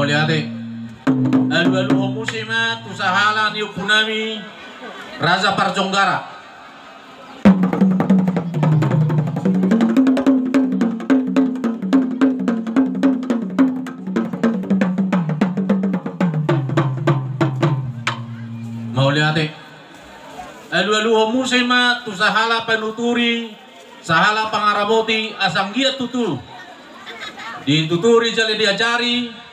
Mauliate alu-alu musima tusahala ni upunami Raja Parjonggara. Mauliate alu-alu musima tusahala penuturi sahala pangaraboti asanggia tutu dituturi jale diajari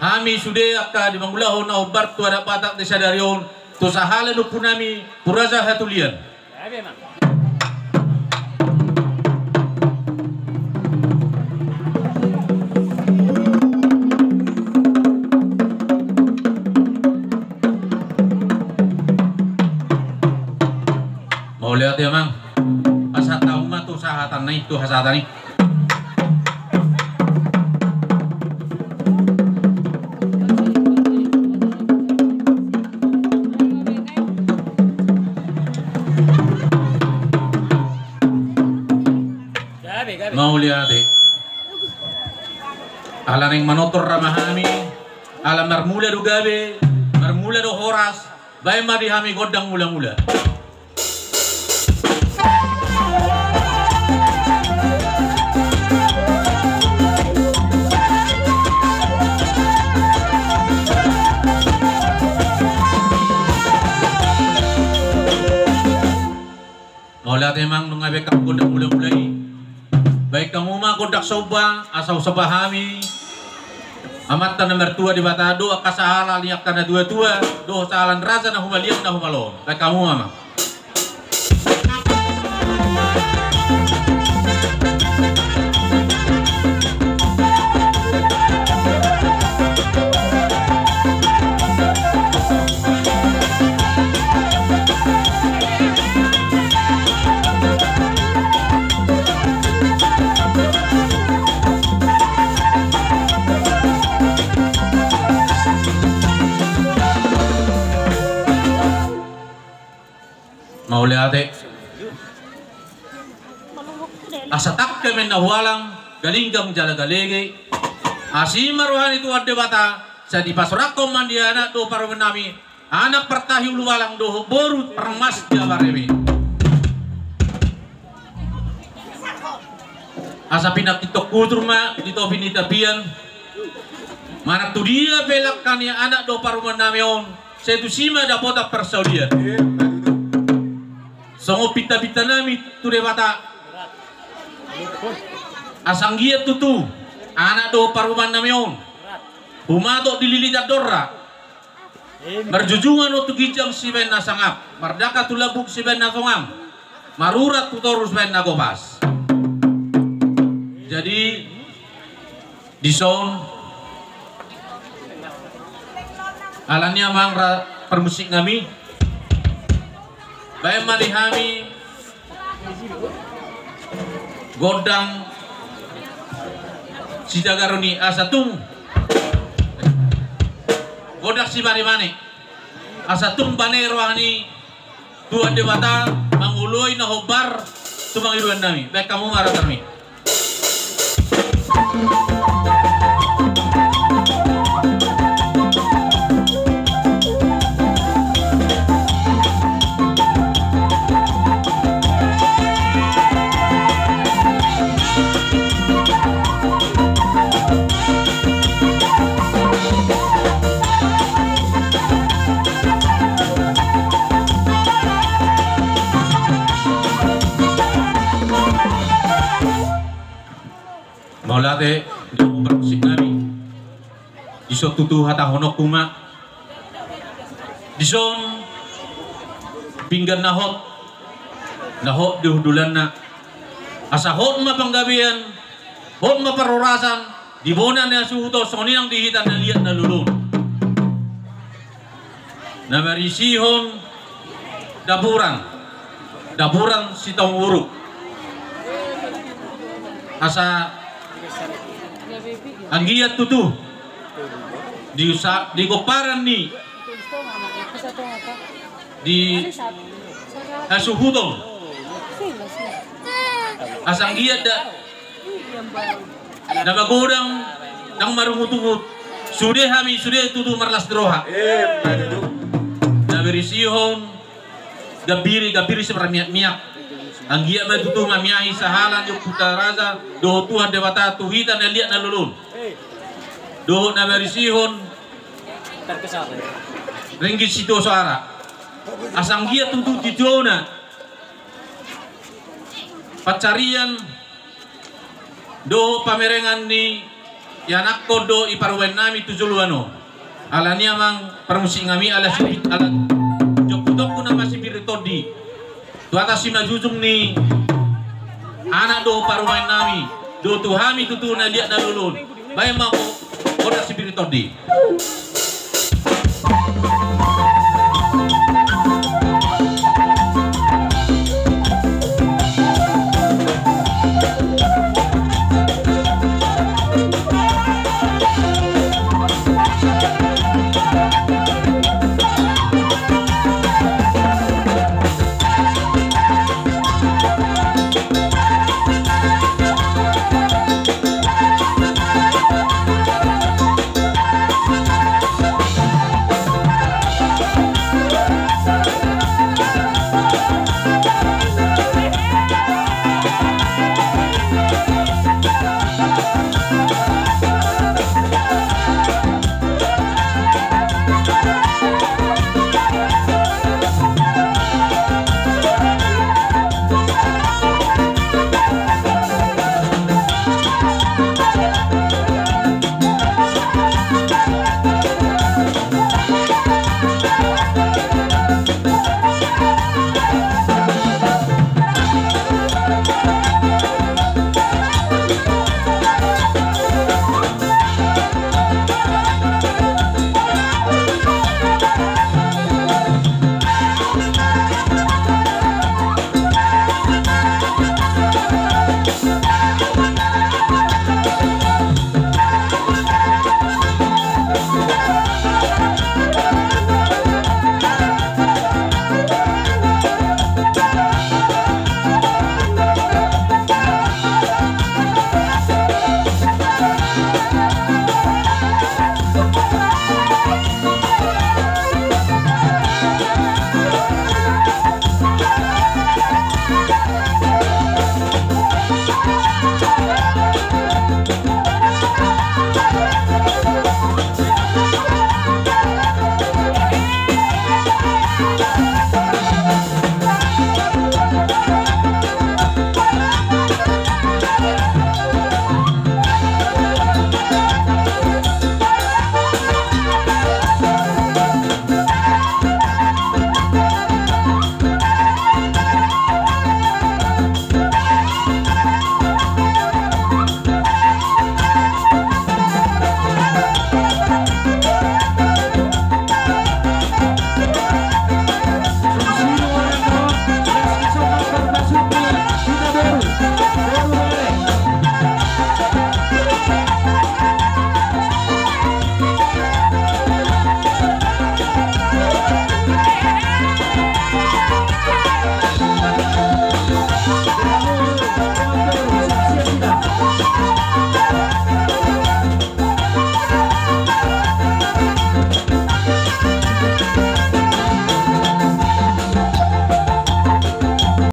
kami sudah akka di mangulahon na ubar tu ada patak di sadarion tu sahala nu punami puraza hatulian mau lihat ya mang asa tahu mah tu sahatan nih tu hasatan nih. Mau lihat ala ning manotor ramahami ala marmula do gabe marmula do horas bay mari hami godang mula-mula mau lihat emang nungabe kang godang mula-mulai baik kamu mah kodak soba asal sebahami amat tanah mertua di batado akasahala liak tanah dua-dua doh salan raza na humaliak na humalon baik kamu mah mau lihat asa takke men na walang galinggang jala galege asima rohani itu ade bata sa di pasrako mandiana do para menami anak pertahi ulu walang do boru permas dia baremi asa pinak titok kuturma dito pinitapian mana tu dia pelak kan ya anak do para menami on setu sima dapota persaudian songo pita-pita nami ture bata asanggia tutu anak do paruman namion humato dililitat dorra merjujungan untuk gijang si ben nasangap mardaka tulabuk si ben nasongam marurat tutorus ben nagopas jadi dison alannya mangra permusik nami baik marihami godang si jagaroni asatung godak si barimane asatung bane rohani tuan dewata manguloi na hobar tumang iruan nami baik kamu marah kami maulate di bermusik nami iso tutu hata honok kuma dison pinggan nahot di hudulan na asa hot ma panggabian hot ma parorasan di bonan na suhuto soninang dihitan na liat na lulun na marisihon daburan si tong uruk asa anggiat tutu di koparan ni di asuhutong asang giat da magodang nang marumutungut Sudah kami sudah tutu marlas droha. Na berisihon gabiri sebermiak-miak. Anggia ba tutu mamiahi sahalan yo puta raza do Tuhan dewata tuhita na liat na lulun. Do na berisihon ringgit situ suara. Asanggia tutu titona. Pacarian do pamerengan ni yanak kodo iparwen nami tujuluano alani amang permusi ngami ala jokudok kuna masih biritodi tu atas sima jujung ni anak do parwen nami do tuhami tutuna liat dalulun bayang mau oda si biritodi